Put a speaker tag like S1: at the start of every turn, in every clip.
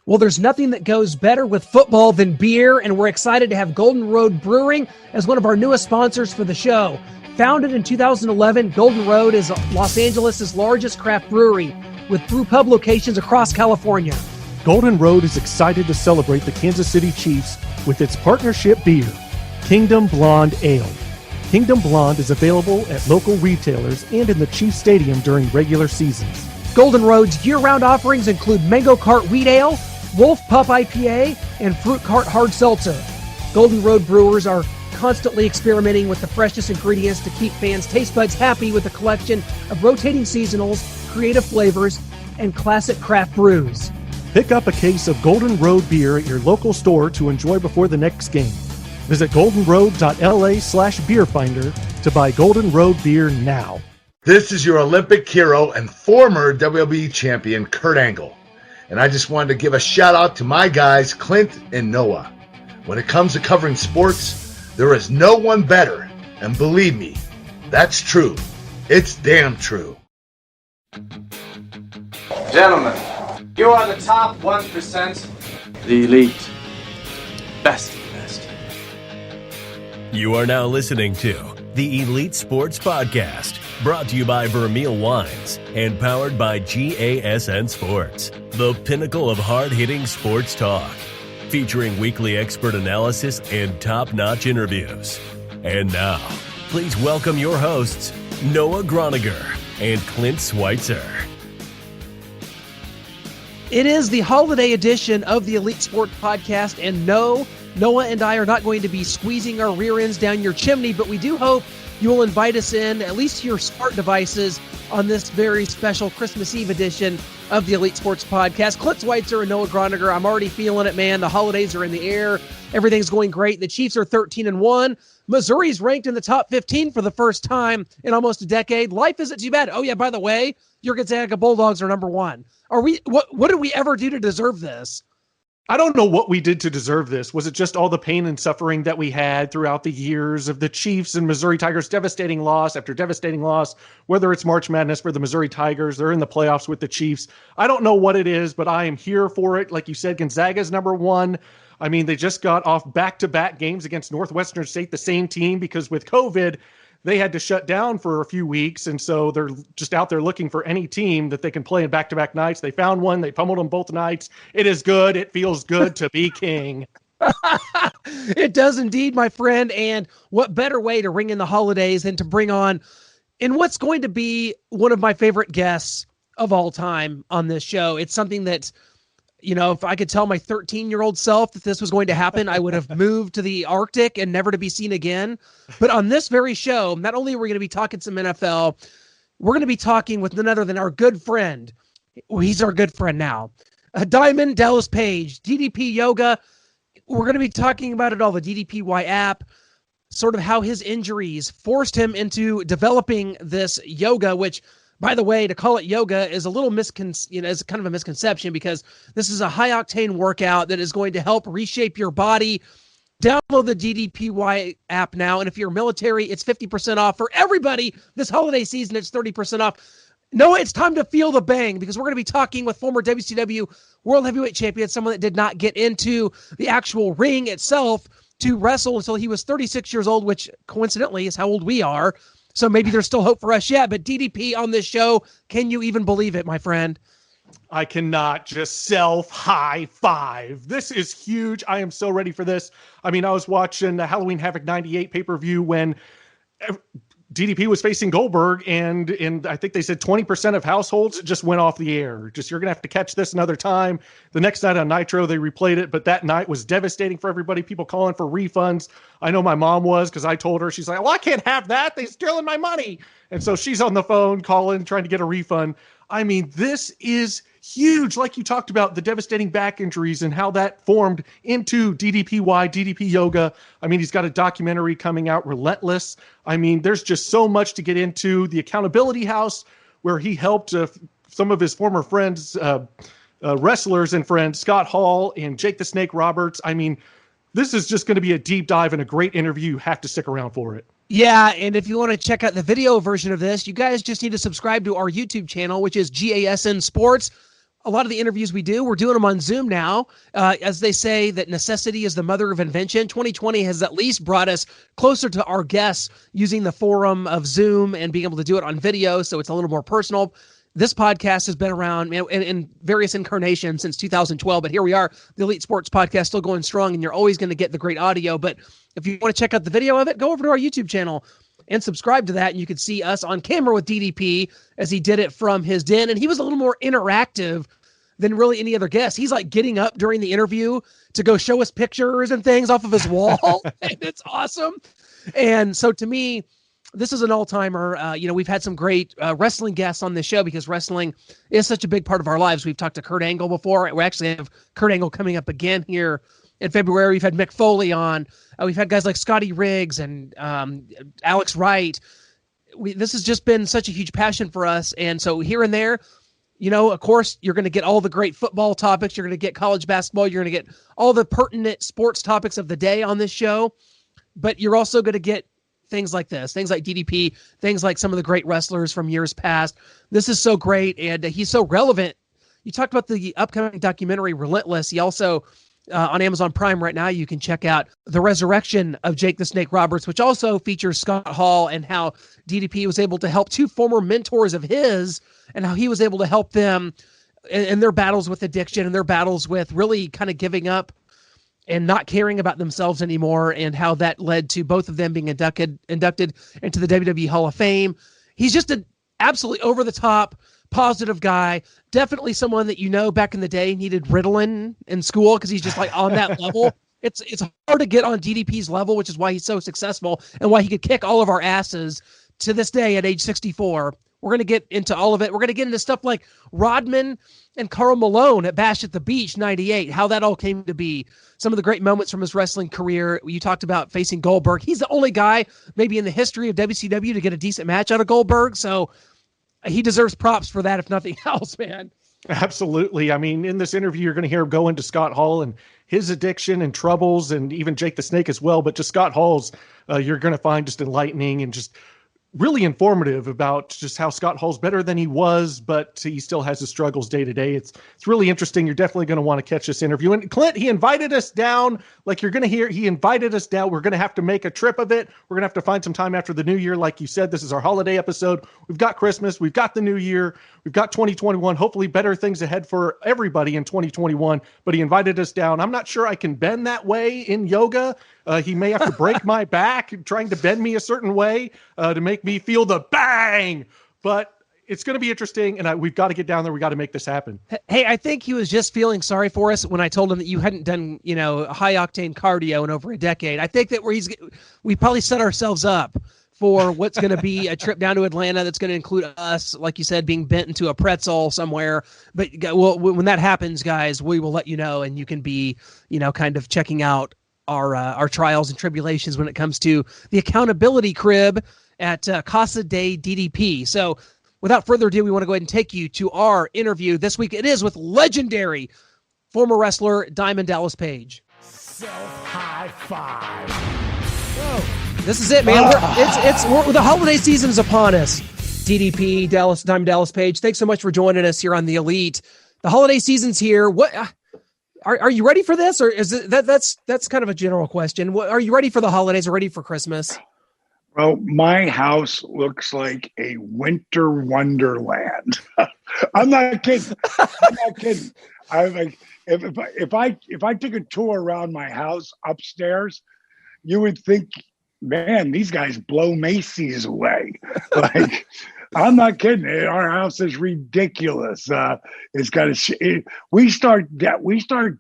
S1: Well, there's nothing that goes better with football than beer, and we're excited to have Golden Road Brewing as one of our newest sponsors for the show. Founded in 2011, Golden Road is Los Angeles' largest craft brewery with brew pub locations across California.
S2: Golden Road is excited to celebrate the Kansas City Chiefs with its partnership beer, Kingdom Blonde Ale. Kingdom Blonde is available at local retailers and in the Chiefs Stadium during regular seasons.
S1: Golden Road's year-round offerings include Mango Cart Wheat Ale, Wolf Pup IPA, and Fruit Cart Hard Seltzer. Golden Road brewers are constantly experimenting with the freshest ingredients to keep fans' taste buds happy with a collection of rotating seasonals, creative flavors, and classic craft brews.
S2: Pick up a case of Golden Road beer at your local store to enjoy before the next game. Visit goldenroad.la/beerfinder to buy Golden Road beer now.
S3: This is your Olympic hero and former WWE champion, Kurt Angle. And I just wanted to give a shout out to my guys, Clint and Noah. When it comes to covering sports, there is no one better. And believe me, that's true. It's damn true.
S4: Gentlemen, you are the top 1%.
S5: The elite. Best of the best.
S6: You are now listening to the Elite Sports Podcast, brought to you by Vermeil Wines and powered by GASN Sports, the pinnacle of hard-hitting sports talk, featuring weekly expert analysis and top-notch interviews. And now, please welcome your hosts, Noah Groniger and Clint Schweitzer.
S1: It is the holiday edition of the Elite Sport Podcast, and no, Noah and I are not going to be squeezing our rear ends down your chimney, but we do hope you will invite us in, at least to your smart devices, on this very special Christmas Eve edition of the Elite Sports Podcast. Clint Schweitzer and Noah Groniger, I'm already feeling it, man. The holidays are in the air. Everything's going great. The Chiefs are 13-1. Missouri's ranked in the top 15 for the first time in almost a decade. Life isn't too bad. Oh, yeah, by the way, your Gonzaga Bulldogs are number one. What did we ever do to deserve this?
S2: I don't know what we did to deserve this. Was it just all the pain and suffering that we had throughout the years of the Chiefs and Missouri Tigers, devastating loss after devastating loss, whether it's March Madness for the Missouri Tigers, they're in the playoffs with the Chiefs. I don't know what it is, but I am here for it. Like you said, Gonzaga's number one. I mean, they just got off back-to-back games against Northwestern State, the same team, because with COVID, they had to shut down for a few weeks, and so they're just out there looking for any team that they can play in back-to-back nights. They found one. They pummeled them both nights. It is good. It feels good to be king.
S1: It does indeed, my friend, and what better way to ring in the holidays than to bring on, in what's going to be one of my favorite guests of all time on this show. It's something that, you know, if I could tell my 13-year-old self that this was going to happen, I would have moved to the Arctic and never to be seen again. But on this very show, not only are we going to be talking some NFL, we're going to be talking with none other than our good friend. Well, he's our good friend now. Diamond Dallas Page, DDP Yoga. We're going to be talking about it all, the DDPY app, sort of how his injuries forced him into developing this yoga, which, by the way, to call it yoga is a little is kind of a misconception, because this is a high-octane workout that is going to help reshape your body. Download the DDPY app now, and if you're military, it's 50% off for everybody. This holiday season, it's 30% off. Noah, it's time to feel the bang, because we're going to be talking with former WCW World Heavyweight Champion, someone that did not get into the actual ring itself to wrestle until he was 36 years old, which coincidentally is how old we are. So maybe there's still hope for us yet, but DDP on this show, can you even believe it, my friend?
S2: I cannot. Just self-high five. This is huge. I am so ready for this. I mean, I was watching the Halloween Havoc 98 pay-per-view when DDP was facing Goldberg, and I think they said 20% of households just went off the air. Just, you're going to have to catch this another time. The next night on Nitro, they replayed it, but that night was devastating for everybody. People calling for refunds. I know my mom was, because I told her, she's like, well, I can't have that. They're stealing my money. And so she's on the phone calling, trying to get a refund. I mean, this is huge. Like you talked about, the devastating back injuries and how that formed into DDPY, DDP Yoga. I mean, he's got a documentary coming out, Relentless. I mean, there's just so much to get into. The Accountability House, where he helped some of his former friends, wrestlers and friends, Scott Hall and Jake the Snake Roberts. I mean, this is just going to be a deep dive and a great interview. You have to stick around for it.
S1: Yeah, and if you want to check out the video version of this, you guys just need to subscribe to our YouTube channel, which is GASN Sports. a lot of the interviews we do, we're doing them on Zoom now. As they say that necessity is the mother of invention, 2020 has at least brought us closer to our guests using the forum of Zoom and being able to do it on video, so it's a little more personal. This podcast has been around in various incarnations since 2012, but here we are, the Elite Sports Podcast, still going strong, and you're always going to get the great audio. But if you want to check out the video of it, go over to our YouTube channel and subscribe to that, and you can see us on camera with DDP as he did it from his den, and he was a little more interactive than really any other guest. He's like getting up during the interview to go show us pictures and things off of his wall, and it's awesome. And so to me, this is an all-timer. We've had some great wrestling guests on this show because wrestling is such a big part of our lives. We've talked to Kurt Angle before. We actually have Kurt Angle coming up again here in February. We've had Mick Foley on. We've had guys like Scotty Riggs and Alex Wright. This has just been such a huge passion for us. And so here and there, of course, you're going to get all the great football topics. You're going to get college basketball. You're going to get all the pertinent sports topics of the day on this show. But you're also going to get things like this, things like DDP, things like some of the great wrestlers from years past. This is so great, and he's so relevant. You talked about the upcoming documentary, Relentless. He also, on Amazon Prime right now, you can check out The Resurrection of Jake the Snake Roberts, which also features Scott Hall and how DDP was able to help two former mentors of his and how he was able to help them in their battles with addiction and their battles with really kind of giving up and not caring about themselves anymore, and how that led to both of them being inducted into the WWE Hall of Fame. He's just an absolutely over-the-top, positive guy. Definitely someone that back in the day needed Ritalin in school because he's just like on that level. It's hard to get on DDP's level, which is why he's so successful and why he could kick all of our asses to this day at age 64. We're going to get into all of it. We're going to get into stuff like Rodman and Karl Malone at Bash at the Beach 98, how that all came to be. Some of the great moments from his wrestling career. You talked about facing Goldberg. He's the only guy maybe in the history of WCW to get a decent match out of Goldberg. So he deserves props for that, if nothing else, man.
S2: Absolutely. I mean, in this interview, you're going to hear him go into Scott Hall and his addiction and troubles, and even Jake the Snake as well. But just Scott Hall's, you're going to find just enlightening and just really informative about just how Scott Hall's better than he was, but he still has his struggles day to day. It's really interesting. You're definitely going to want to catch this interview. And Clint, he invited us down, like you're going to hear, he invited us down. We're going to have to make a trip of it. We're going to have to find some time after the new year. Like you said, this is our holiday episode. We've got Christmas. We've got the new year. We've got 2021. Hopefully better things ahead for everybody in 2021, but he invited us down. I'm not sure I can bend that way in yoga. He may have to break my back trying to bend me a certain way to make me feel the bang, but it's going to be interesting, and we've got to get down there. We got to make this happen.
S1: Hey, I think he was just feeling sorry for us when I told him that you hadn't done, high octane cardio in over a decade. I think that we probably set ourselves up for what's going to be a trip down to Atlanta that's going to include us, like you said, being bent into a pretzel somewhere. But when that happens, guys, we will let you know, and you can be, kind of checking out our trials and tribulations when it comes to the accountability crib at Casa de DDP. So without further ado, we want to go ahead and take you to our interview this week. It is with legendary former wrestler Diamond Dallas Page.
S7: Self-high five.
S1: Whoa. This is it, man. The holiday season is upon us. DDP, Diamond Dallas Page, thanks so much for joining us here on The Elite. The holiday season's here. What are you ready for this, or is it that's kind of a general question? Are you ready for the holidays or ready for Christmas?
S7: Well, my house looks like a winter wonderland. I'm not kidding. I'm like, if I took a tour around my house upstairs, you would think, man, these guys blow Macy's away. Like, I'm not kidding. Our house is ridiculous. It's got we start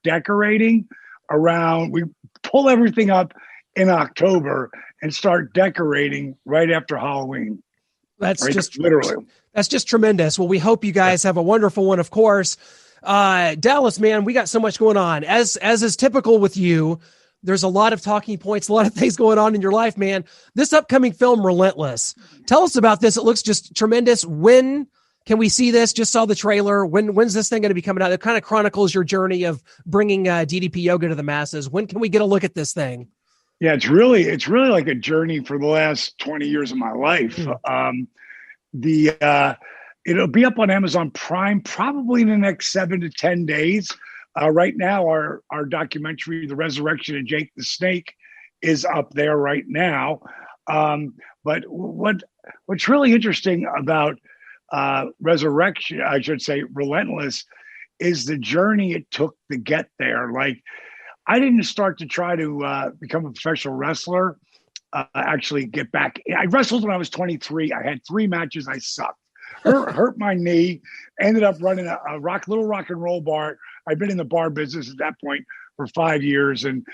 S7: decorating around. We pull everything up in October and start decorating right after Halloween.
S1: That's just
S7: literally.
S1: That's just tremendous. Well, we hope you guys have a wonderful one, of course. Dallas, man, we got so much going on. As is typical with you, there's a lot of talking points, a lot of things going on in your life, man. This upcoming film, Relentless. Tell us about this. It looks just tremendous. When can we see this? Just saw the trailer. When's this thing going to be coming out? It kind of chronicles your journey of bringing DDP yoga to the masses. When can we get a look at this thing?
S7: Yeah, it's really like a journey for the last 20 years of my life. It'll be up on Amazon Prime probably in the next 7 to 10 days. Right now, our documentary, The Resurrection of Jake the Snake, is up there right now. But what's really interesting about Resurrection, I should say Relentless, is the journey it took to get there. Like, I didn't start to try to become a professional wrestler, actually get back. I wrestled when I was 23. I had 3 matches. I sucked. Hurt my knee, ended up running a little rock and roll bar. I'd been in the bar business at that point for 5 years, and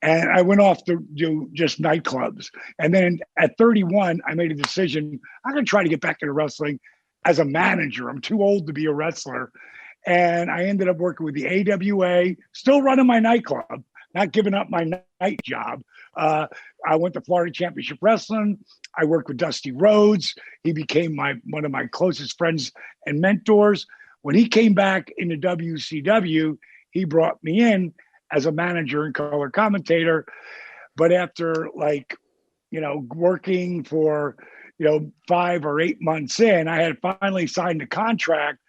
S7: I went off to do just nightclubs. And then at 31, I made a decision. I'm going to try to get back into wrestling as a manager. I'm too old to be a wrestler. And I ended up working with the AWA, still running my nightclub, not giving up my night job. I went to Florida Championship Wrestling. I worked with Dusty Rhodes. He became one of my closest friends and mentors. When he came back into WCW, he brought me in as a manager and color commentator. But after working for, 5 or 8 months in, I had finally signed a contract,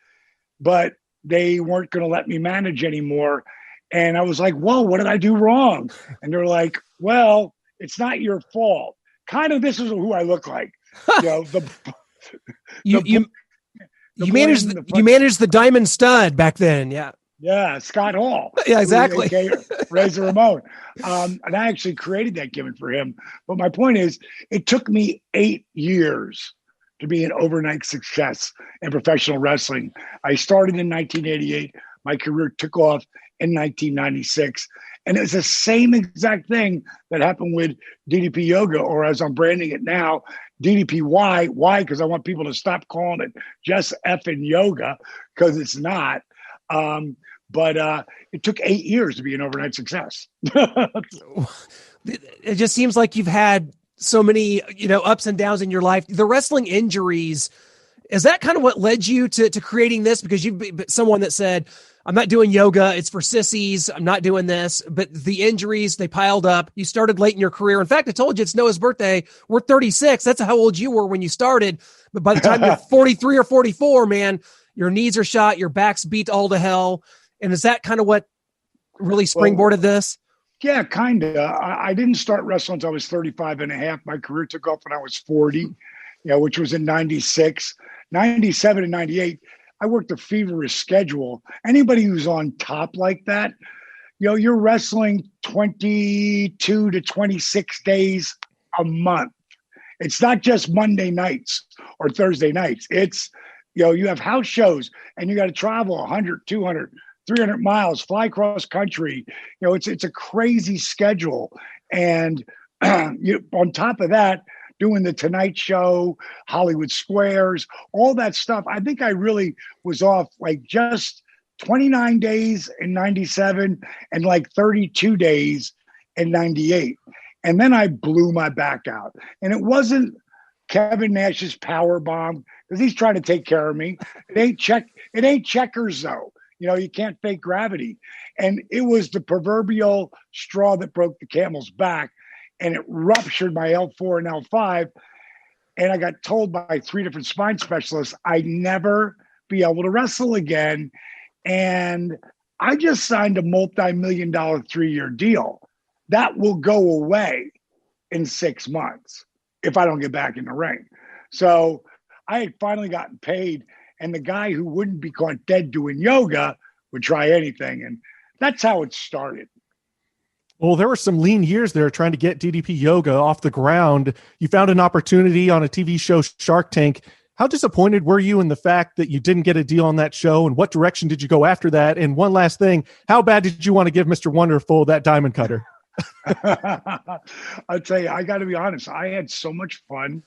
S7: but they weren't going to let me manage anymore. And I was like, whoa, what did I do wrong? And they're like, well, it's not your fault. Kind of, this is who I look like.
S1: You managed the Diamond Stud back then. Yeah.
S7: Yeah. Scott Hall.
S1: Yeah, exactly.
S7: Razor Ramon. And I actually created that gimmick for him. But my point is, it took me 8 years to be an overnight success in professional wrestling. I started in 1988. My career took off in 1996. And it's the same exact thing that happened with DDP Yoga, or as I'm branding it now, DDPY. Why? Because I want people to stop calling it just effing yoga, because it's not. But it took 8 years to be an overnight success.
S1: It just seems like you've had so many, ups and downs in your life. The wrestling injuries, is that kind of what led you to creating this? Because you've been someone that said, I'm not doing yoga, it's for sissies, I'm not doing this. But the injuries, they piled up. You started late in your career. In fact, I told you it's Noah's birthday. We're 36. That's how old you were when you started. But by the time you're 43 or 44, man, your knees are shot, your back's beat all to hell. And is that kind of what really springboarded this?
S7: Yeah, kind of. I didn't start wrestling until I was 35 and a half. My career took off when I was 40, which was in 96, 97 and 98. I worked a feverish schedule. Anybody who's on top like that, you're wrestling 22 to 26 days a month. It's not just Monday nights or Thursday nights. It's, you have house shows and you got to travel 100, 200, 300 miles, fly cross country. It's a crazy schedule. And on top of that, doing the Tonight Show, Hollywood Squares, all that stuff. I think I really was off like just 29 days in 97 and like 32 days in 98. And then I blew my back out. And it wasn't Kevin Nash's power bomb, because he's trying to take care of me. It ain't checkers though. You can't fake gravity. And it was the proverbial straw that broke the camel's back. And it ruptured my L4 and L5. And I got told by 3 different spine specialists I'd never be able to wrestle again. And I just signed a multi-million-dollar 3-year deal. That will go away in 6 months if I don't get back in the ring. So I had finally gotten paid. And the guy who wouldn't be caught dead doing yoga would try anything. And that's how it started.
S2: Well, there were some lean years there trying to get DDP Yoga off the ground. You found an opportunity on a TV show, Shark Tank. How disappointed were you in the fact that you didn't get a deal on that show? And what direction did you go after that? And one last thing, how bad did you want to give Mr. Wonderful that diamond cutter?
S7: I'll tell you, I got to be honest. I had so much fun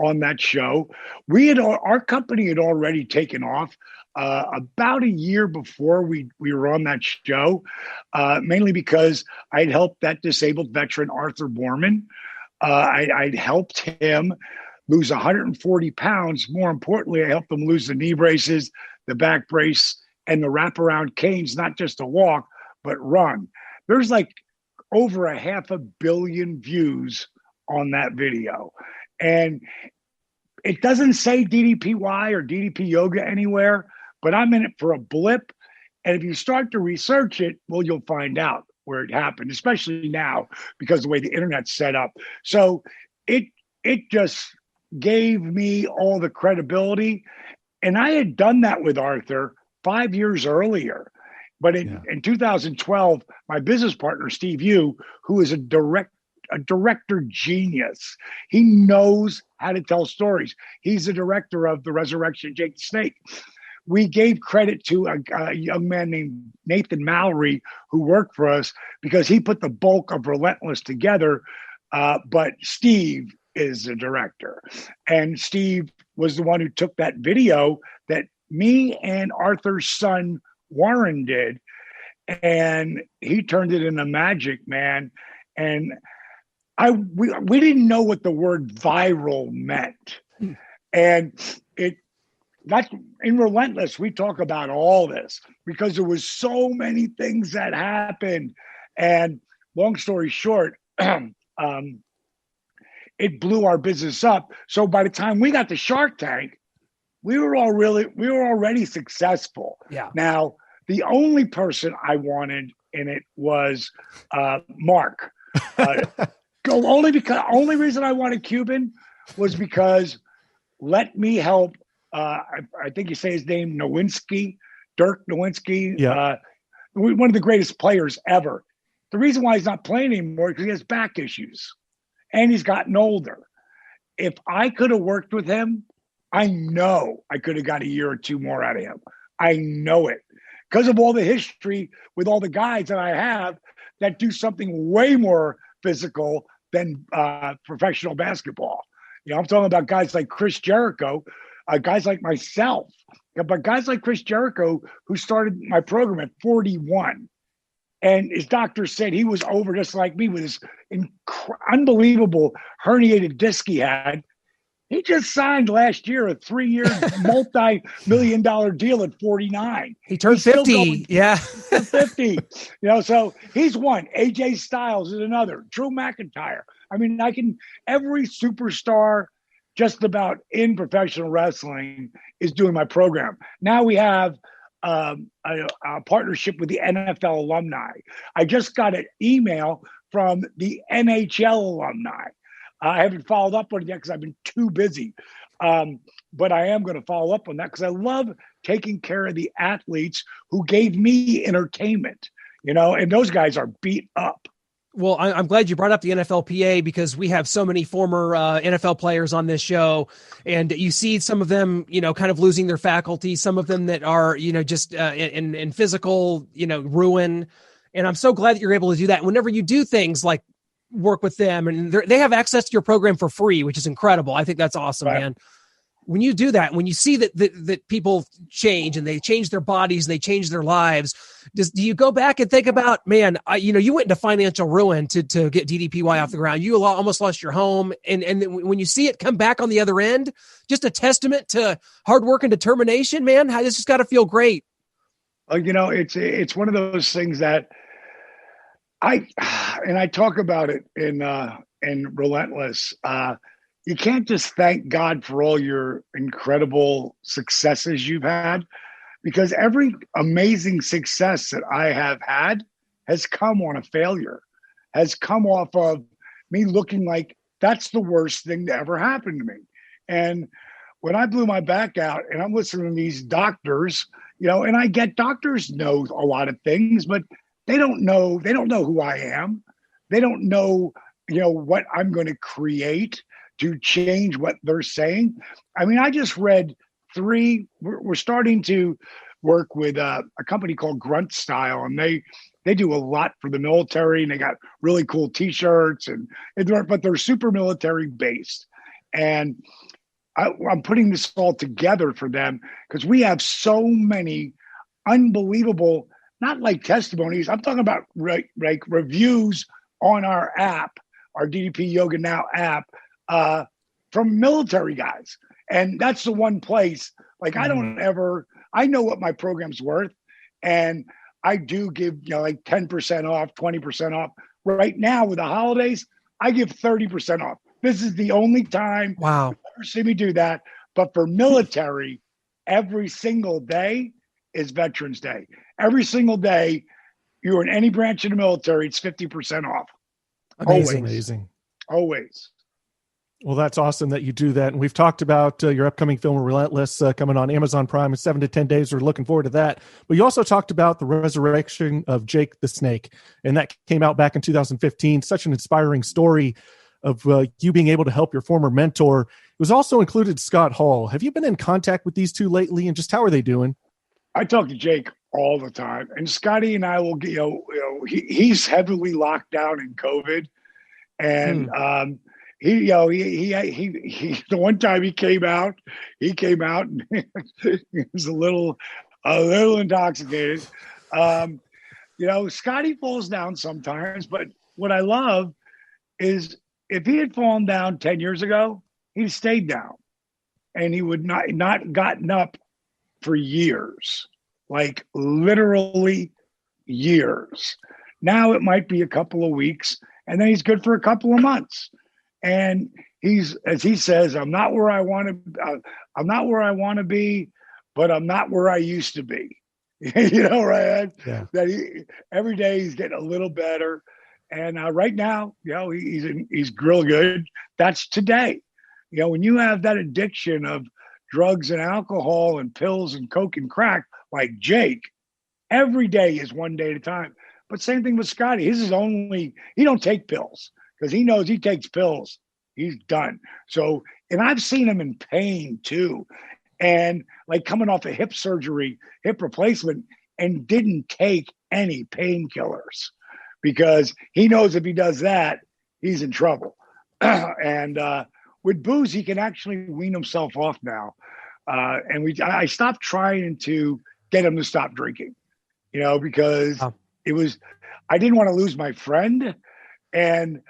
S7: on that show. Our company had already taken off about a year before we were on that show, mainly because I'd helped that disabled veteran, Arthur Borman. I'd helped him lose 140 pounds. More importantly, I helped him lose the knee braces, the back brace, and the wraparound canes, not just to walk, but run. There's like over 500 million views on that video. And It doesn't say DDPY or DDP yoga anywhere, but I'm in it for a blip. And if you start to research it, well, you'll find out where it happened, especially now because the way the internet's set up. So it just gave me all the credibility. And I had done that with Arthur 5 years earlier. But in 2012, my business partner, Steve Yu, who is a director genius, he knows how to tell stories. He's the director of The Resurrection, Jake the Snake. We gave credit to a young man named Nathan Mallory, who worked for us, because he put the bulk of Relentless together. But Steve is the director. And Steve was the one who took that video that me and Arthur's son, Warren, did. And he turned it into magic, man. And we didn't know what the word viral meant. And that's in Relentless, we talk about all this because there was so many things that happened. And long story short, it blew our business up. So by the time we got to Shark Tank, we were already successful.
S1: Yeah.
S7: Now, the only person I wanted in it was Mark. Only reason I wanted Cuban was because let me help. I think you say his name, Dirk Nowinski.
S2: Yeah.
S7: One of the greatest players ever. The reason why he's not playing anymore is because he has back issues and he's gotten older. If I could have worked with him, I know I could have got a year or two more out of him. I know it because of all the history with all the guys that I have that do something way more physical than professional basketball. I'm talking about guys like Chris Jericho, guys like myself, but guys like Chris Jericho, who started my program at 41. And his doctor said he was over just like me with this unbelievable herniated disc he had. He just signed last year a 3-year multi-million-dollar deal at 49.
S1: He turned 50. Yeah.
S7: 50. So he's one. AJ Styles is another. Drew McIntyre. I mean, every superstar just about in professional wrestling is doing my program. Now we have a partnership with the NFL alumni. I just got an email from the NHL alumni. I haven't followed up on it yet because I've been too busy. But I am going to follow up on that because I love taking care of the athletes who gave me entertainment, and those guys are beat up.
S1: Well, I'm glad you brought up the NFLPA because we have so many former NFL players on this show, and you see some of them, kind of losing their faculty, some of them that are, just in physical, ruin. And I'm so glad that you're able to do that. Whenever you do things like work with them, and they have access to your program for free, which is incredible. I think that's awesome, right, man. When you do that, when you see that people change and they change their bodies and they change their lives, do you go back and think about, man, you went into financial ruin to get DDPY off the ground. You almost lost your home. And when you see it come back on the other end, just a testament to hard work and determination, man, this just got to feel great.
S7: It's one of those things that I talk about it in Relentless. You can't just thank God for all your incredible successes you've had, because every amazing success that I have had has come on a failure, has come off of me looking like that's the worst thing to ever happen to me. And when I blew my back out and I'm listening to these doctors, and I get doctors know a lot of things, but they don't know who I am. They don't know, what I'm going to create to change what they're saying. I mean, I just read we're starting to work with a company called Grunt Style, and they do a lot for the military, and they got really cool t-shirts, but they're super military based. And I'm putting this all together for them because we have so many unbelievable, not like testimonies. I'm talking about like reviews on our app, our DDP Yoga Now app, from military guys. And that's the one place, like, I know what my program's worth. And I do give, like 10% off, 20% off. Right now with the holidays, I give 30% off. This is the only time.
S1: Wow.
S7: never see me do that. But for military, every single day is Veterans Day. Every single day, you're in any branch of the military, it's 50% off.
S1: Amazing.
S2: Amazing.
S7: Always.
S2: Well, that's awesome that you do that. And we've talked about your upcoming film, Relentless, coming on Amazon Prime in 7 to 10 days. We're looking forward to that. But you also talked about the resurrection of Jake the Snake, and that came out back in 2015. Such an inspiring story of you being able to help your former mentor. It was also included Scott Hall. Have you been in contact with these two lately, and just how are they doing?
S7: I talk to Jake all the time, and Scotty and I will get, he's heavily locked down in COVID, and he the one time he came out and he was a little intoxicated. Scotty falls down sometimes, but what I love is if he had fallen down 10 years ago, he'd stayed down and he would not gotten up for years, like literally years. Now it might be a couple of weeks and then he's good for a couple of months. And he's, as he says, I'm not where I want to be, but I'm not where I used to be. Right?
S2: Yeah.
S7: That every day he's getting a little better. And right now, he's real good. That's today. When you have that addiction of drugs and alcohol and pills and coke and crack, like Jake, every day is one day at a time. But same thing with Scotty. His is he don't take pills because he knows he takes pills, he's done. So, and I've seen him in pain too. And like coming off a hip replacement, and didn't take any painkillers because he knows if he does that, he's in trouble. And with booze, he can actually wean himself off now. And I stopped trying to get him to stop drinking, because I didn't want to lose my friend. And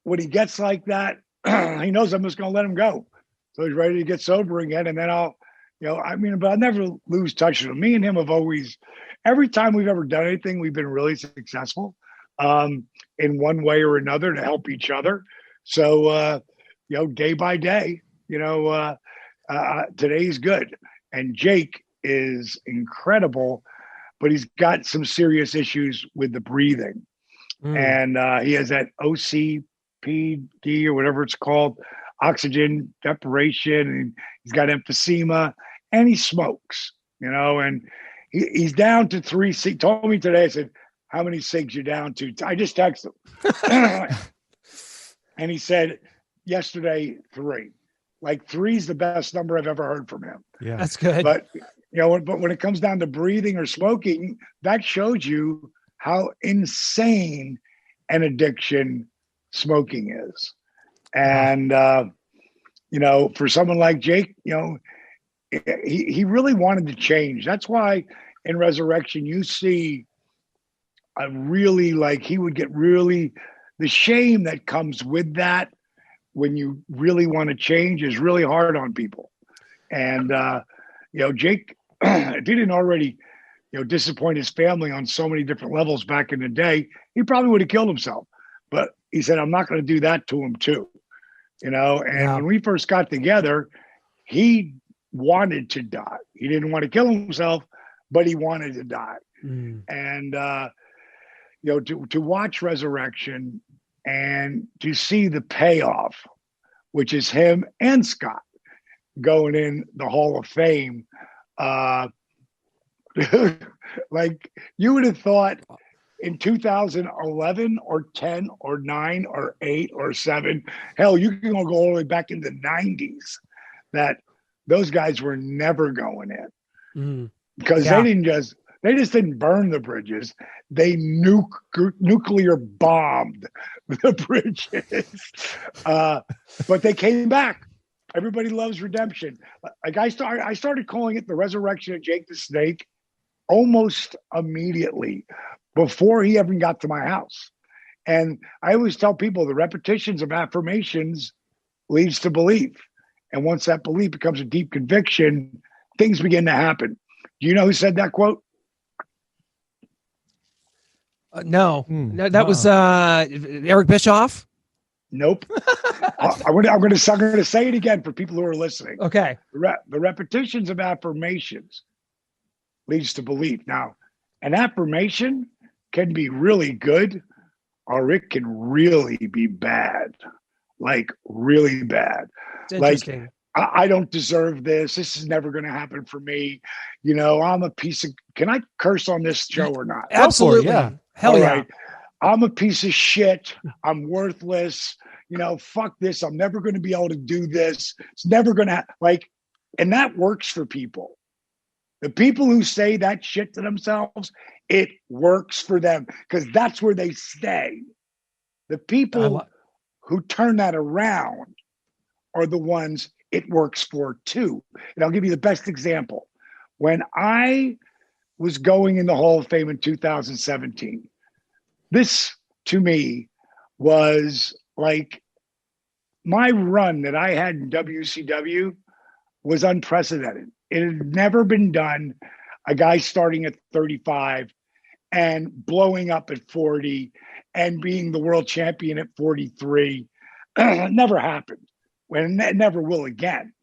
S7: when he gets like that, he knows I'm just going to let him go. So he's ready to get sober again. And then but I'll never lose touch with him. Me and him have always, every time we've ever done anything, we've been really successful in one way or another to help each other. So, day by day, today's good. And Jake is incredible, but he's got some serious issues with the breathing. And he has that OCPD or whatever it's called, oxygen deprivation, and he's got emphysema, and he smokes, and he's down to 3 cigs. He told me today, I said, how many cigs you down to? I just texted him. And he said yesterday, 3. Like 3 is the best number I've ever heard from him.
S1: Yeah, that's good.
S7: But when it comes down to breathing or smoking, that shows you how insane an addiction smoking is. And for someone like Jake, he really wanted to change. That's why in Resurrection you see a really, he would get really, the shame that comes with that when you really want to change is really hard on people. And Jake, if he didn't already disappoint his family on so many different levels back in the day, he probably would have killed himself. But he said, I'm not going to do that to him too. When we first got together, he wanted to die. He didn't want to kill himself, but he wanted to die. And, to watch Resurrection and to see the payoff, which is him and Scott going in the Hall of Fame. Like you would have thought in 2011 or 10 or 9 or 8 or 7, hell, you can go all the way back in the 90s that those guys were never going in because they just didn't burn the bridges. They nuclear bombed the bridges. But they came back. Everybody loves redemption. Like I started calling it the resurrection of Jake the Snake almost immediately before he even got to my house. And I always tell people the repetitions of affirmations leads to belief. And once that belief becomes a deep conviction, things begin to happen. Do you know who said that quote?
S1: No, that was Eric Bischoff.
S7: Nope. I'm going to say it again for people who are listening.
S1: Okay.
S7: The repetitions of affirmations leads to belief. Now, an affirmation can be really good, or it can really be bad, like really bad.
S1: It's interesting.
S7: Like, I don't deserve this. This is never going to happen for me. You know, I'm a piece of. Can I curse on this show or not?
S1: Absolutely.
S2: Yeah.
S1: Hell
S7: All
S1: yeah.
S7: right. I'm a piece of shit. I'm worthless. You know, fuck this. I'm never going to be able to do this. It's never going to and that works for people. The people who say that shit to themselves, it works for them because that's where they stay. The people who turn that around are the ones it works for too. And I'll give you the best example. When I was going in the Hall of Fame in 2017, this to me was like my run that I had in WCW was unprecedented. It had never been done. A guy starting at 35 and blowing up at 40 and being the world champion at 43 never happened. And it never will again.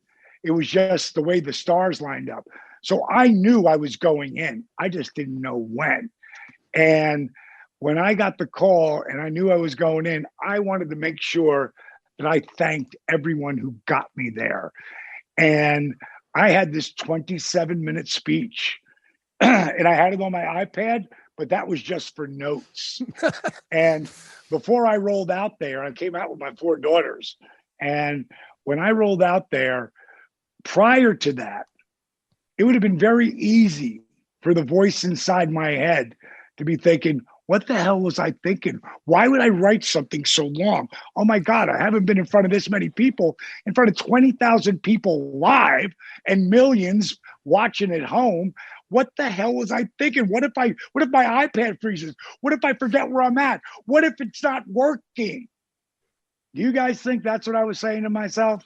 S7: It was just the way the stars lined up. So I knew I was going in. I just didn't know when. And when I got the call and I knew I was going in, I wanted to make sure that I thanked everyone who got me there. And I had this 27-minute speech and I had it on my iPad, but that was just for notes. And before I rolled out there, I came out with my 4 daughters. And when I rolled out there, prior to that, it would have been very easy for the voice inside my head to be thinking, what the hell was I thinking? Why would I write something so long? Oh my God, I haven't been in front of this many people, in front of 20,000 people live and millions watching at home. What the hell was I thinking? What if my iPad freezes? What if I forget where I'm at? What if it's not working? Do you guys think that's what I was saying to myself?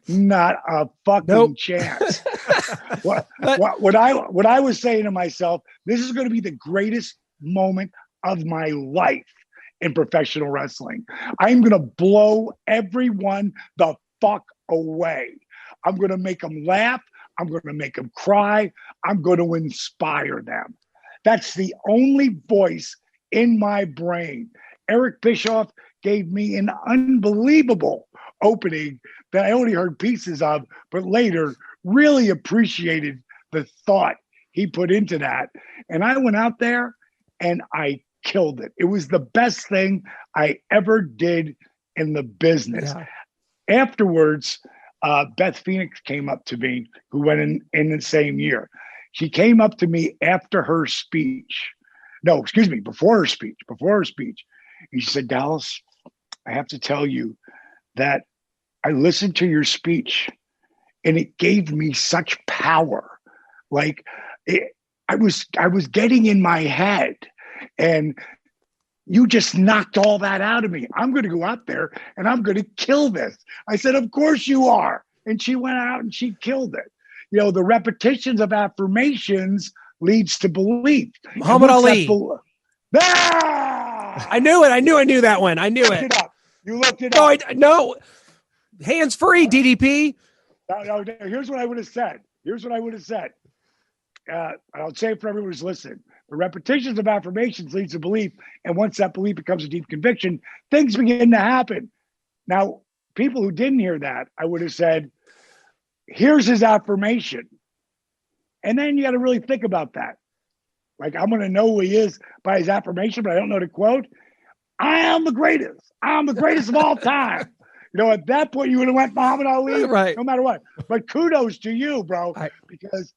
S7: Not a fucking chance. What I was saying to myself, this is going to be the greatest moment of my life in professional wrestling. I'm going to blow everyone the fuck away. I'm going to make them laugh. I'm going to make them cry. I'm going to inspire them. That's the only voice in my brain. Eric Bischoff gave me an unbelievable opening that I only heard pieces of, but later really appreciated the thought he put into that. And I went out there and I killed it. It was the best thing I ever did in the business. Yeah. Afterwards, Beth Phoenix came up to me, who went in the same year. She came up to me after her speech. No, excuse me, before her speech. And she said, Dallas, I have to tell you that I listened to your speech and it gave me such power. Like I was getting in my head and you just knocked all that out of me. I'm going to go out there and I'm going to kill this. I said, of course you are. And she went out and she killed it. You know, the repetitions of affirmations leads to belief.
S1: Muhammad Ali.
S7: Ah!
S1: I knew it. I knew that one. I knew it.
S7: You looked it up.
S1: No. Hands free, DDP.
S7: No, here's what I would have said. I'll say it for everyone who's listening. The repetitions of affirmations leads to belief. And once that belief becomes a deep conviction, things begin to happen. Now, people who didn't hear that, I would have said, here's his affirmation. And then you got to really think about that. Like, I'm going to know who he is by his affirmation, but I don't know the quote. I am the greatest. I'm the greatest of all time. You know, at that point, you would have went Muhammad Ali,
S1: right?
S7: No matter what. But kudos to you, bro, because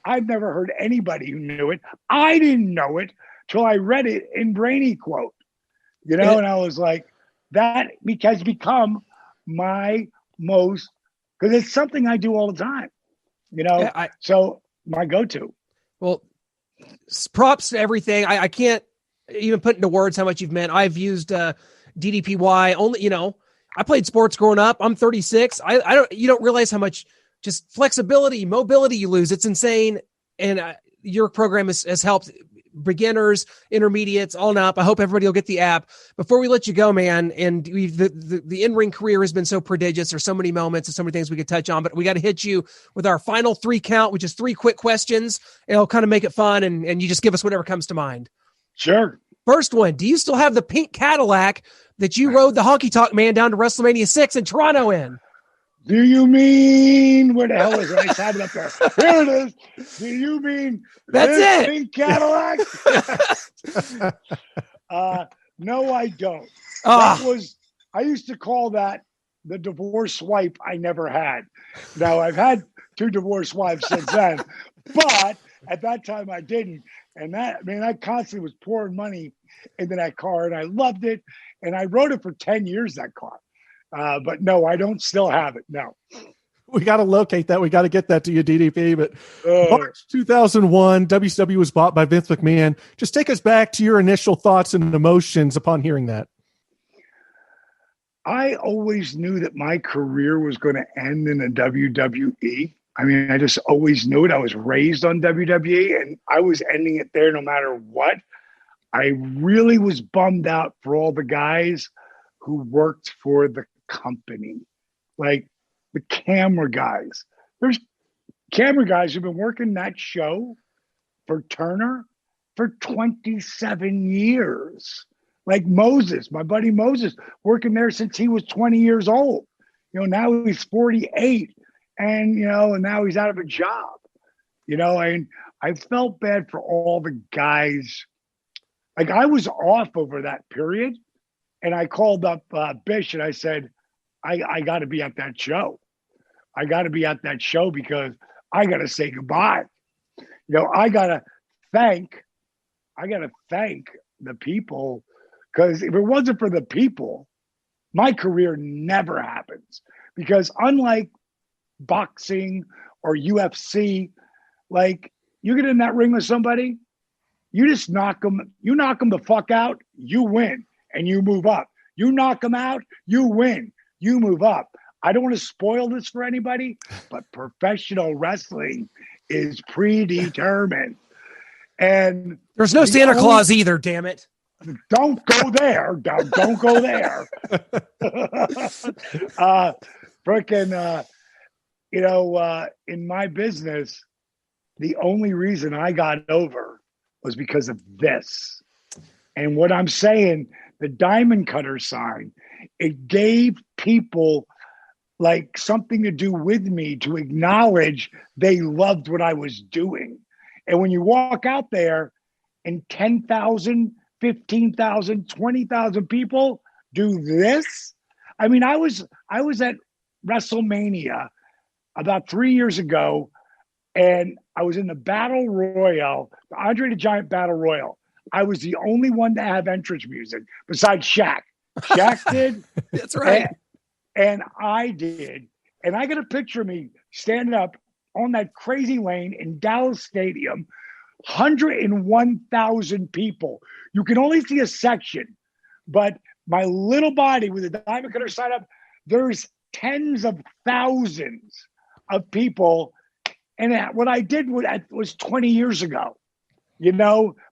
S7: I've never heard anybody who knew it. I didn't know it till I read it in Brainy Quote. You know, and I was like, that has become my most, because it's something I do all the time. You know, so my go-to.
S1: Well, props to everything. I can't even put into words how much you've meant. I've used DDPY only, you know, I played sports growing up. I'm 36. You don't realize how much just flexibility, mobility you lose. It's insane. And your program has helped beginners, intermediates, on up. I hope everybody will get the app. Before we let you go, man, and the in-ring career has been so prodigious. There's so many moments and so many things we could touch on, but we got to hit you with our final 3 count, which is 3 quick questions. It'll kind of make it fun, and you just give us whatever comes to mind.
S7: Sure.
S1: First one, do you still have the pink Cadillac that you rode the Honky Tonk Man down to WrestleMania 6 in Toronto in?
S7: Do you mean, where the hell is it? I had it up there. Here it is. Do you mean
S1: That's
S7: this
S1: it.
S7: pink Cadillac? No, I don't.
S1: Ah.
S7: That was, I used to call that the divorce wife I never had. Now, I've had 2 divorced wives since then, but at that time I didn't. And that, I mean, I constantly was pouring money into that car, and I loved it. And I rode it for 10 years, that car. But no, I don't still have it. No.
S2: We got to locate that. We got to get that to you, DDP. But March 2001, WCW was bought by Vince McMahon. Just take us back to your initial thoughts and emotions upon hearing that.
S7: I always knew that my career was going to end in the WWE. I mean, I just always knew it. I was raised on WWE, and I was ending it there no matter what. I really was bummed out for all the guys who worked for the company, like the camera guys. There's camera guys who've been working that show for Turner for 27 years. Like Moses, my buddy Moses, working there since he was 20 years old. You know, now he's 48, and now he's out of a job. And I felt bad for all the guys. Like, I was off over that period, and I called up Bish and I said, I got to be at that show. I got to be at that show because I got to say goodbye. I got to thank the people, because if it wasn't for the people, my career never happens. Because unlike boxing or UFC, like, you get in that ring with somebody, you just knock them the fuck out, you win, and you move up. You knock them out, you win, you move up. I don't want to spoil this for anybody, but professional wrestling is predetermined. And
S1: there's no Santa Claus either, damn it.
S7: Don't go there. Don't go there. In my business, the only reason I got over was because of this. And what I'm saying, the diamond cutter sign, it gave people like something to do with me, to acknowledge they loved what I was doing. And when you walk out there and 10,000, 15,000, 20,000 people do this. I mean, I was at WrestleMania about 3 years ago, and I was in the Battle Royal, the Andre the Giant Battle Royal. I was the only one to have entrance music besides Shaq. Shaq did.
S1: That's right.
S7: And I did. And I got a picture of me standing up on that crazy lane in Dallas Stadium, 101,000 people. You can only see a section, but my little body with a diamond cutter sign up, there's tens of thousands of people. And what I did was 20 years ago,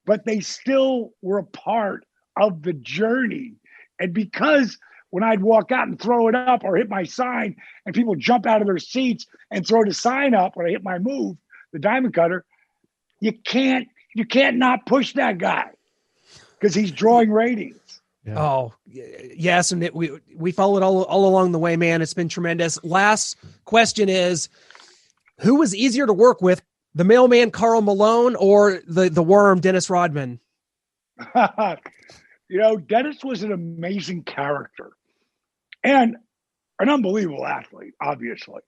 S7: but they still were a part of the journey. And because when I'd walk out and throw it up or hit my sign and people jump out of their seats and throw the sign up when I hit my move, the diamond cutter, you can't not push that guy because he's drawing ratings.
S1: Yeah. Oh, yes. And we followed all along the way, man. It's been tremendous. Last question is, who was easier to work with, the mailman Karl Malone or the worm Dennis Rodman?
S7: Dennis was an amazing character and an unbelievable athlete, obviously.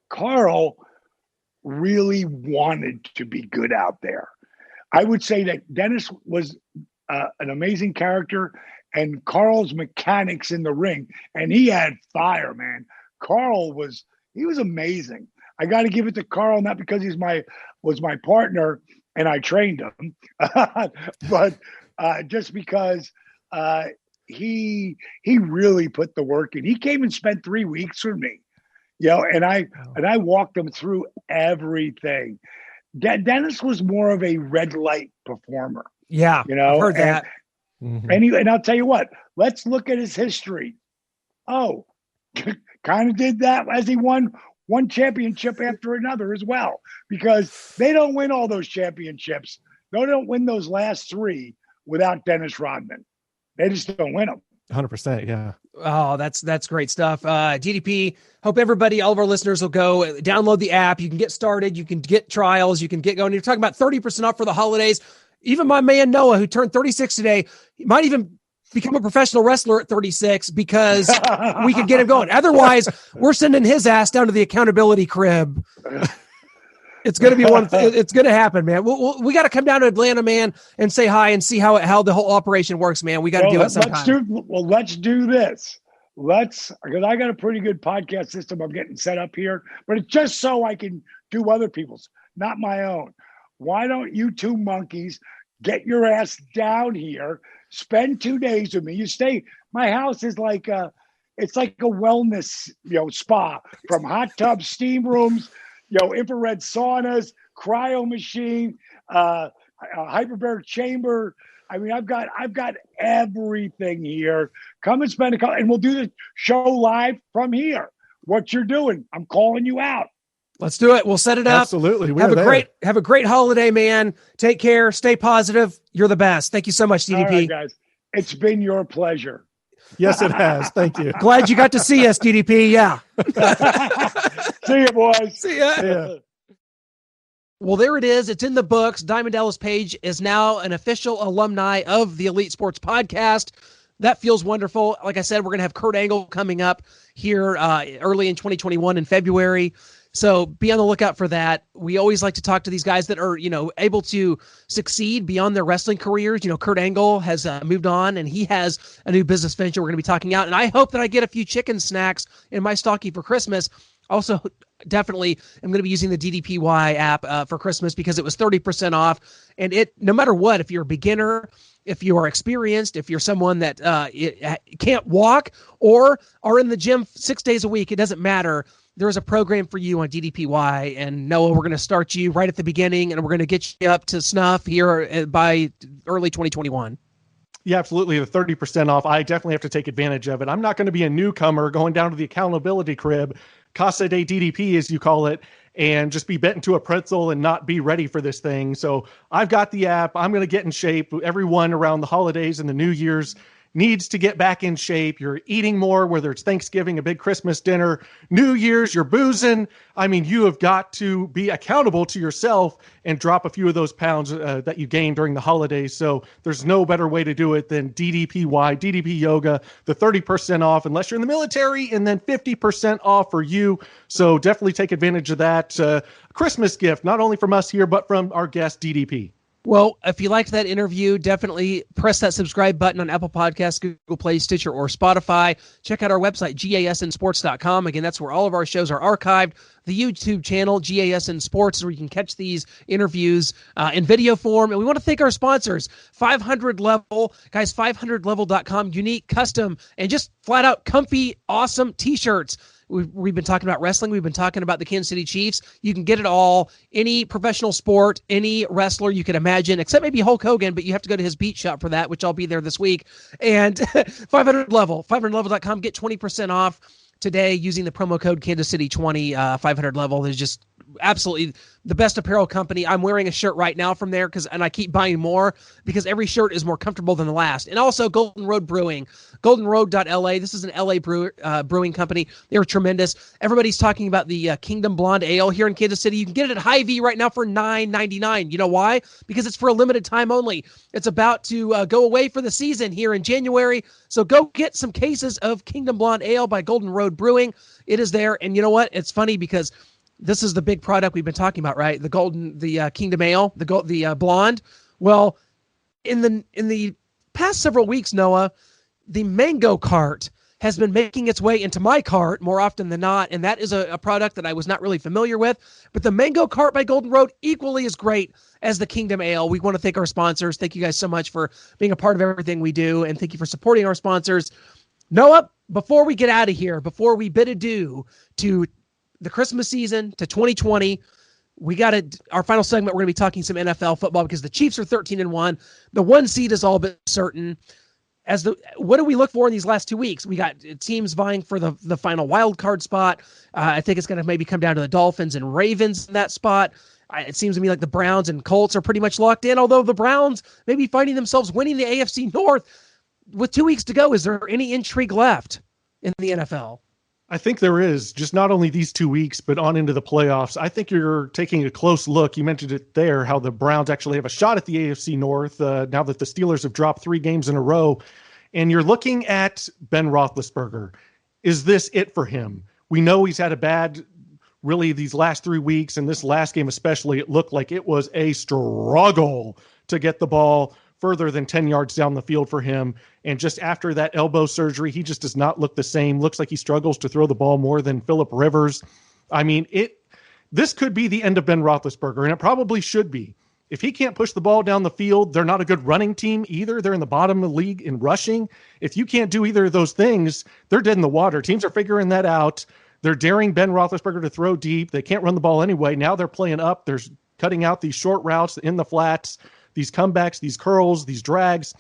S7: Karl really wanted to be good out there. I would say that Dennis was an amazing character, and Karl's mechanics in the ring, and he had fire, man. Karl was amazing. I got to give it to Karl, not because was my partner and I trained him, but just because he really put the work in. He came and spent 3 weeks with me, and I walked him through everything. Dennis was more of a red light performer.
S1: Yeah, I've heard that.
S7: And I'll tell you what, let's look at his history. Oh, kind of did that as he won one championship after another as well, because they don't win all those championships. They don't win those last three without Dennis Rodman. They just don't win them.
S2: 100%. Yeah.
S1: Oh, that's great stuff. DDP, hope everybody, all of our listeners will go download the app. You can get started. You can get trials. You can get going. You're talking about 30% off for the holidays. Even my man Noah, who turned 36 today, he might even become a professional wrestler at 36 because we could get him going. Otherwise, we're sending his ass down to the accountability crib. It's going to be it's going to happen, man. We got to come down to Atlanta, man, and say hi and see how the whole operation works, man. We got to do it sometime.
S7: Let's do this. Because I got a pretty good podcast system I'm getting set up here, but it's just so I can do other people's, not my own. Why don't you two monkeys get your ass down here, spend 2 days with me? You stay. My house is like it's like a wellness, spa, from hot tubs, steam rooms, infrared saunas, cryo machine, hyperbaric chamber. I mean, I've got everything here. Come and spend and we'll do the show live from here. What you're doing, I'm calling you out.
S1: Let's do it. We'll set it up.
S2: Absolutely.
S1: Have a great holiday, man. Take care. Stay positive. You're the best. Thank you so much, DDP.
S7: All right, guys. It's been your pleasure.
S2: Yes, it has. Thank you.
S1: Glad you got to see us, DDP. Yeah.
S7: See you, boys.
S1: See ya.
S2: Yeah.
S1: Well, there it is. It's in the books. Diamond Dallas Page is now an official alumni of the Elite Sports Podcast. That feels wonderful. Like I said, we're going to have Kurt Angle coming up here early in 2021 in February. So be on the lookout for that. We always like to talk to these guys that are, able to succeed beyond their wrestling careers. Kurt Angle has moved on and he has a new business venture we're going to be talking out. And I hope that I get a few chicken snacks in my stocking for Christmas. Also, definitely I'm going to be using the DDPY app for Christmas because it was 30% off. And no matter what, if you're a beginner, if you are experienced, if you're someone that can't walk or are in the gym 6 days a week, it doesn't matter. There is a program for you on DDPY, and Noah, we're going to start you right at the beginning, and we're going to get you up to snuff here by early 2021.
S2: Yeah, absolutely. The 30% off. I definitely have to take advantage of it. I'm not going to be a newcomer going down to the accountability crib, Casa de DDP, as you call it, and just be bent into a pretzel and not be ready for this thing. So I've got the app. I'm going to get in shape. Everyone around the holidays and the New Year's needs to get back in shape. You're eating more, whether it's Thanksgiving, a big Christmas dinner, New Year's, you're boozing. I mean, you have got to be accountable to yourself and drop a few of those pounds that you gained during the holidays. So there's no better way to do it than DDPY, DDP Yoga, the 30% off, unless you're in the military, and then 50% off for you. So definitely take advantage of that Christmas gift, not only from us here, but from our guest, DDP.
S1: Well, if you liked that interview, definitely press that subscribe button on Apple Podcasts, Google Play, Stitcher, or Spotify. Check out our website, gasnsports.com. Again, that's where all of our shows are archived. The YouTube channel, GASN Sports, where you can catch these interviews in video form. And we want to thank our sponsors, 500 Level. Guys, 500level.com, unique, custom, and just flat out comfy, awesome t-shirts. We've been talking about wrestling. We've been talking about the Kansas City Chiefs. You can get it all. Any professional sport, any wrestler you can imagine, except maybe Hulk Hogan, but you have to go to his beat shop for that, which I'll be there this week. And 500 Level, 500level.com. Get 20% off today using the promo code Kansas City 20. 500 Level is just absolutely the best apparel company. I'm wearing a shirt right now from there and I keep buying more because every shirt is more comfortable than the last. And also Golden Road Brewing, goldenroad.la. This is an LA brewing company. They're tremendous. Everybody's talking about the Kingdom Blonde Ale here in Kansas City. You can get it at Hy-Vee right now for $9.99. You know why? Because it's for a limited time only. It's about to go away for the season here in January. So go get some cases of Kingdom Blonde Ale by Golden Road Brewing. It is there. And you know what? It's funny because this is the big product we've been talking about, right? The Kingdom Ale, the blonde. Well, in the past several weeks, Noah, the mango cart has been making its way into my cart more often than not, and that is a product that I was not really familiar with. But the mango cart by Golden Road equally as great as the Kingdom Ale. We want to thank our sponsors. Thank you guys so much for being a part of everything we do, and thank you for supporting our sponsors. Noah, before we get out of here, before we bid adieu to the Christmas season, to 2020, we got our final segment. We're going to be talking some NFL football because the Chiefs are 13-1. The 1 seed is all but certain. What do we look for in these last 2 weeks? We got teams vying for the final wild card spot. I think it's going to maybe come down to the Dolphins and Ravens in that spot. It seems to me like the Browns and Colts are pretty much locked in, although the Browns may be finding themselves winning the AFC North with 2 weeks to go. Is there any intrigue left in the NFL?
S2: I think there is, just not only these 2 weeks, but on into the playoffs. I think you're taking a close look. You mentioned it there, how the Browns actually have a shot at the AFC North now that the Steelers have dropped 3 games in a row. And you're looking at Ben Roethlisberger. Is this it for him? We know he's had a bad, really, these last 3 weeks, and this last game especially, it looked like it was a struggle to get the ball further than 10 yards down the field for him. And just after that elbow surgery, he just does not look the same. Looks like he struggles to throw the ball more than Phillip Rivers. I mean, this could be the end of Ben Roethlisberger, and it probably should be. If he can't push the ball down the field, they're not a good running team either. They're in the bottom of the league in rushing. If you can't do either of those things, they're dead in the water. Teams are figuring that out. They're daring Ben Roethlisberger to throw deep. They can't run the ball anyway. Now they're playing up. They're cutting out these short routes in the flats, these comebacks, these curls, these drags,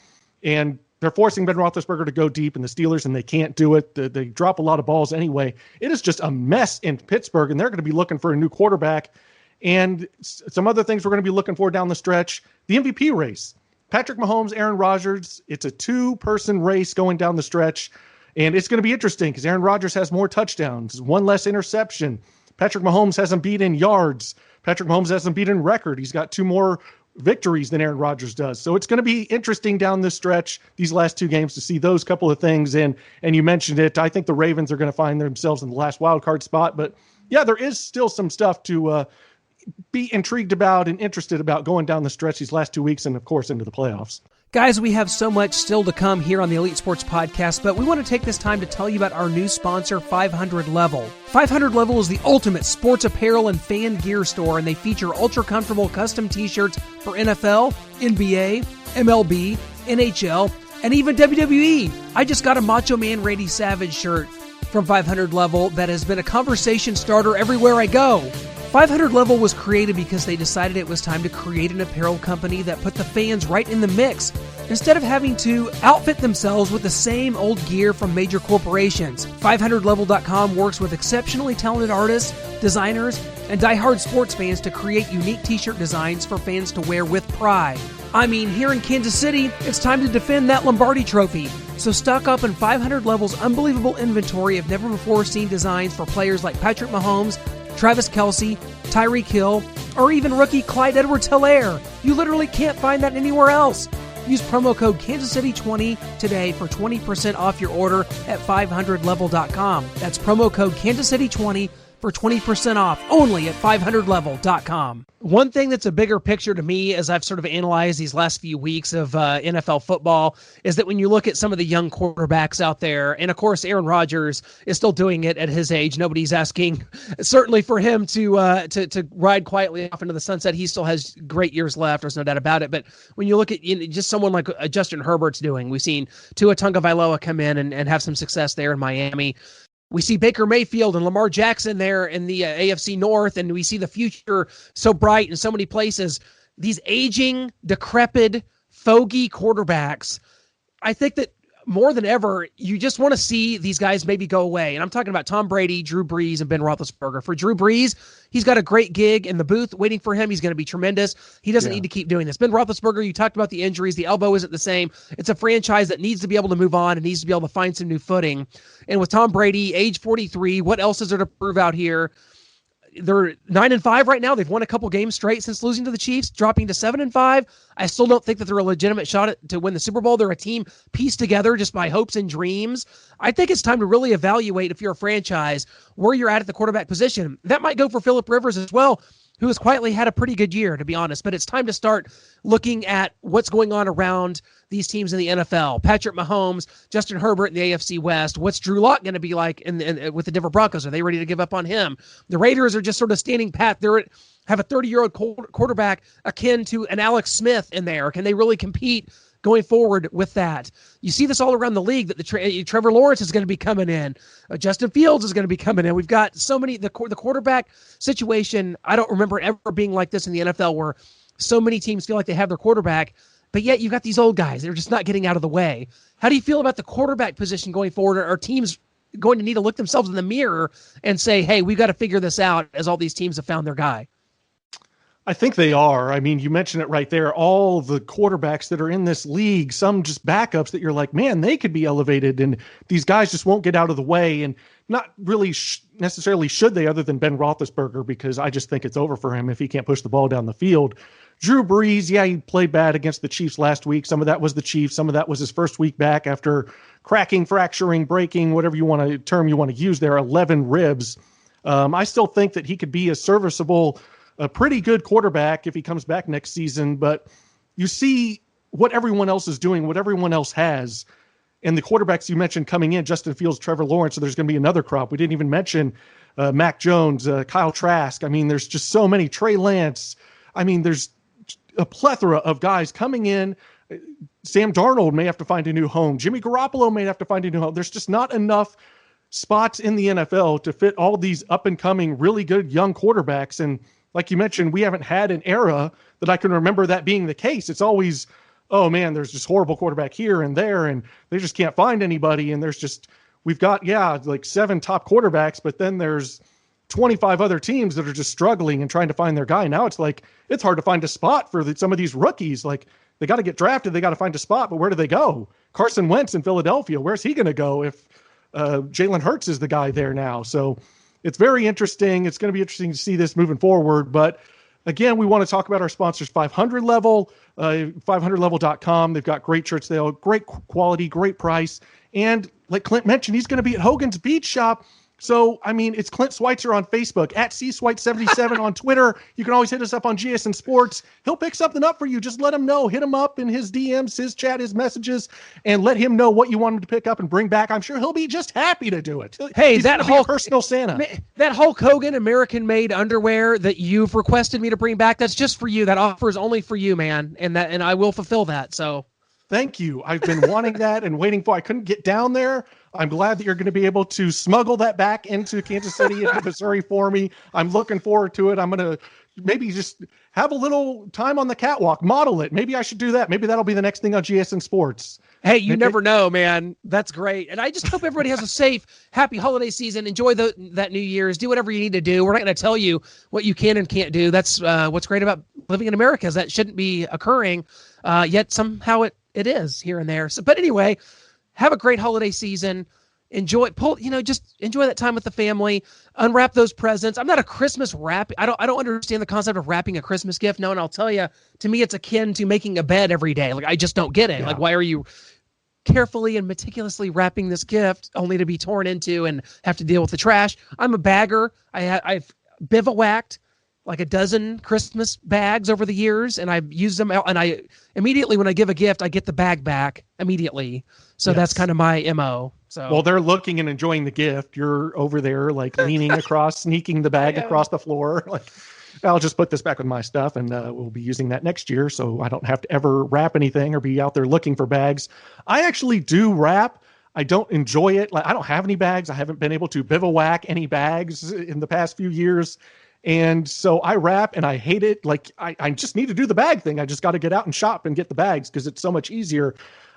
S2: and they're forcing Ben Roethlisberger to go deep, and the Steelers, and they can't do it. They drop a lot of balls anyway. It is just a mess in Pittsburgh, and they're going to be looking for a new quarterback. And some other things we're going to be looking for down the stretch. The MVP race. Patrick Mahomes, Aaron Rodgers. It's a 2-person race going down the stretch. And it's going to be interesting because Aaron Rodgers has more touchdowns, 1 less interception. Patrick Mahomes hasn't beaten yards. Patrick Mahomes hasn't beaten record. He's got 2 more victories than Aaron Rodgers does. So it's going to be interesting down this stretch, these last 2 games, to see those couple of things. And you mentioned it. I think the Ravens are going to find themselves in the last wild card spot. But yeah, there is still some stuff to be intrigued about and interested about going down the stretch these last 2 weeks and, of course, into the playoffs.
S1: Guys, we have so much still to come here on the Elite Sports Podcast, but we want to take this time to tell you about our new sponsor, 500 Level. 500 Level is the ultimate sports apparel and fan gear store, and they feature ultra-comfortable custom t-shirts for NFL, NBA, MLB, NHL, and even WWE. I just got a Macho Man Randy Savage shirt from 500 Level that has been a conversation starter everywhere I go. 500 Level was created because they decided it was time to create an apparel company that put the fans right in the mix, instead of having to outfit themselves with the same old gear from major corporations. 500level.com works with exceptionally talented artists, designers, and diehard sports fans to create unique t-shirt designs for fans to wear with pride. I mean, here in Kansas City, it's time to defend that Lombardi trophy. So stock up in 500 Level's unbelievable inventory of never-before-seen designs for players like Patrick Mahomes, Travis Kelce, Tyreek Hill, or even rookie Clyde Edwards-Helaire. You literally can't find that anywhere else. Use promo code KansasCity20 today for 20% off your order at 500level.com. That's promo code KansasCity20 for 20% off only at 500level.com. One thing that's a bigger picture to me as I've sort of analyzed these last few weeks of NFL football is that when you look at some of the young quarterbacks out there, and of course Aaron Rodgers is still doing it at his age. Nobody's asking certainly for him to ride quietly off into the sunset. He still has great years left. There's no doubt about it. But when you look at just someone like Justin Herbert's doing, we've seen Tua Tagovailoa come in and have some success there in Miami. We see Baker Mayfield and Lamar Jackson there in the AFC North, and we see the future so bright in so many places. These aging, decrepit, fogey quarterbacks, I think that more than ever, you just want to see these guys maybe go away. And I'm talking about Tom Brady, Drew Brees, and Ben Roethlisberger. For Drew Brees, he's got a great gig in the booth waiting for him. He's going to be tremendous. He doesn't need to keep doing this. Ben Roethlisberger, you talked about the injuries. The elbow isn't the same. It's a franchise that needs to be able to move on and needs to be able to find some new footing. And with Tom Brady, age 43, what else is there to prove out here? They're 9-5 right now. They've won a couple games straight since losing to the Chiefs, dropping to 7-5. I still don't think that they're a legitimate shot to win the Super Bowl. They're a team pieced together just by hopes and dreams. I think it's time to really evaluate, if you're a franchise, where you're at the quarterback position. That might go for Phillip Rivers as well, who has quietly had a pretty good year, to be honest. But it's time to start looking at what's going on around these teams in the NFL. Patrick Mahomes, Justin Herbert in the AFC West. What's Drew Lock going to be like with the Denver Broncos? Are they ready to give up on him? The Raiders are just sort of standing pat. Have a 30-year-old quarterback akin to an Alex Smith in there. Can they really compete going forward with that. You see this all around the league that Trevor Lawrence is going to be coming in. Justin Fields is going to be coming in. We've got so many, the quarterback situation. I don't remember it ever being like this in the NFL where so many teams feel like they have their quarterback, but yet you've got these old guys that are just not getting out of the way. How do you feel about the quarterback position going forward? Are teams going to need to look themselves in the mirror and say, hey, we've got to figure this out as all these teams have found their guy?
S2: I think they are. I mean, you mentioned it right there. All the quarterbacks that are in this league, some just backups that you're like, man, they could be elevated, and these guys just won't get out of the way. And not really necessarily should they, other than Ben Roethlisberger, because I just think it's over for him if he can't push the ball down the field. Drew Brees, yeah, he played bad against the Chiefs last week. Some of that was the Chiefs. Some of that was his first week back after cracking, fracturing, breaking, whatever you want to term you want to use there, 11 ribs. I still think that he could be a serviceable, a pretty good quarterback if he comes back next season, but you see what everyone else is doing, what everyone else has. And the quarterbacks you mentioned coming in, Justin Fields, Trevor Lawrence, so there's going to be another crop. We didn't even mention Mac Jones, Kyle Trask. I mean, there's just so many. Trey Lance. I mean, there's a plethora of guys coming in. Sam Darnold may have to find a new home. Jimmy Garoppolo may have to find a new home. There's just not enough spots in the NFL to fit all these up-and-coming, really good young quarterbacks. And like you mentioned, we haven't had an era that I can remember that being the case. It's always, oh man, there's just horrible quarterback here and there, and they just can't find anybody. And there's just, we've got, like 7 top quarterbacks, but then there's 25 other teams that are just struggling and trying to find their guy. Now it's like, it's hard to find a spot for some of these rookies. Like, they got to get drafted. They got to find a spot, but where do they go? Carson Wentz in Philadelphia. Where's he going to go if Jalen Hurts is the guy there now? So it's very interesting. It's going to be interesting to see this moving forward. But again, we want to talk about our sponsors, 500 Level, 500level.com. They've got great shirts. They have great quality, great price. And like Clint mentioned, he's going to be at Hogan's Beach Shop. So, I mean, it's Clint Schweitzer on Facebook, at CSwite77 on Twitter. You can always hit us up on GSN Sports. He'll pick something up for you. Just let him know. Hit him up in his DMs, his chat, his messages, and let him know what you want him to pick up and bring back. I'm sure he'll be just happy to do it.
S1: Hey,
S2: he's
S1: that whole
S2: personal Santa.
S1: That Hulk Hogan American-made underwear that you've requested me to bring back, that's just for you. That offer is only for you, man, and I will fulfill that. So,
S2: thank you. I've been wanting that and waiting for. I couldn't get down there. I'm glad that you're going to be able to smuggle that back into Kansas City, into Missouri for me. I'm looking forward to it. I'm going to maybe just have a little time on the catwalk, model it. Maybe I should do that. Maybe that'll be the next thing on GSN Sports.
S1: Hey, you never know, man. That's great. And I just hope everybody has a safe, happy holiday season. Enjoy that New Year's. Do whatever you need to do. We're not going to tell you what you can and can't do. That's what's great about living in America, is that shouldn't be occurring, yet somehow it is here and there. So, but anyway, have a great holiday season. Just enjoy that time with the family. Unwrap those presents. I'm not a Christmas wrap. I don't understand the concept of wrapping a Christmas gift. No, and I'll tell you, to me, it's akin to making a bed every day. Like, I just don't get it. Yeah. Like, why are you carefully and meticulously wrapping this gift only to be torn into and have to deal with the trash? I'm a bagger. I've bivouacked like a dozen Christmas bags over the years, and I've used them out, and I immediately, when I give a gift, I get the bag back immediately. So That's kind of my MO. So, well,
S2: they're looking and enjoying the gift. You're over there like leaning across, sneaking the bag across the floor. Like, I'll just put this back with my stuff, and we'll be using that next year, so I don't have to ever wrap anything or be out there looking for bags. I actually do wrap. I don't enjoy it. Like, I don't have any bags. I haven't been able to bivouac any bags in the past few years. And so I wrap, and I hate it. Like, I just need to do the bag thing. I just got to get out and shop and get the bags because it's so much easier.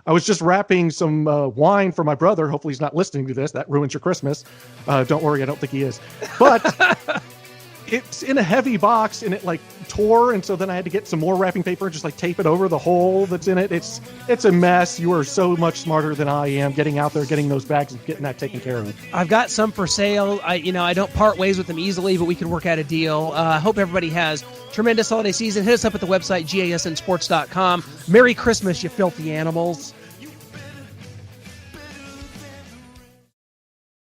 S2: I was just wrapping some wine for my brother. Hopefully he's not listening to this. That ruins your Christmas. Don't worry. I don't think he is. But it's in a heavy box, and it like tore. And so then I had to get some more wrapping paper and just like tape it over the hole that's in it. It's a mess. You are so much smarter than I am getting out there, getting those bags and getting that taken care of.
S1: I've got some for sale. I don't part ways with them easily, but we can work out a deal. I hope everybody has tremendous holiday season. Hit us up at the website, gasnsports.com. Merry Christmas, you filthy animals.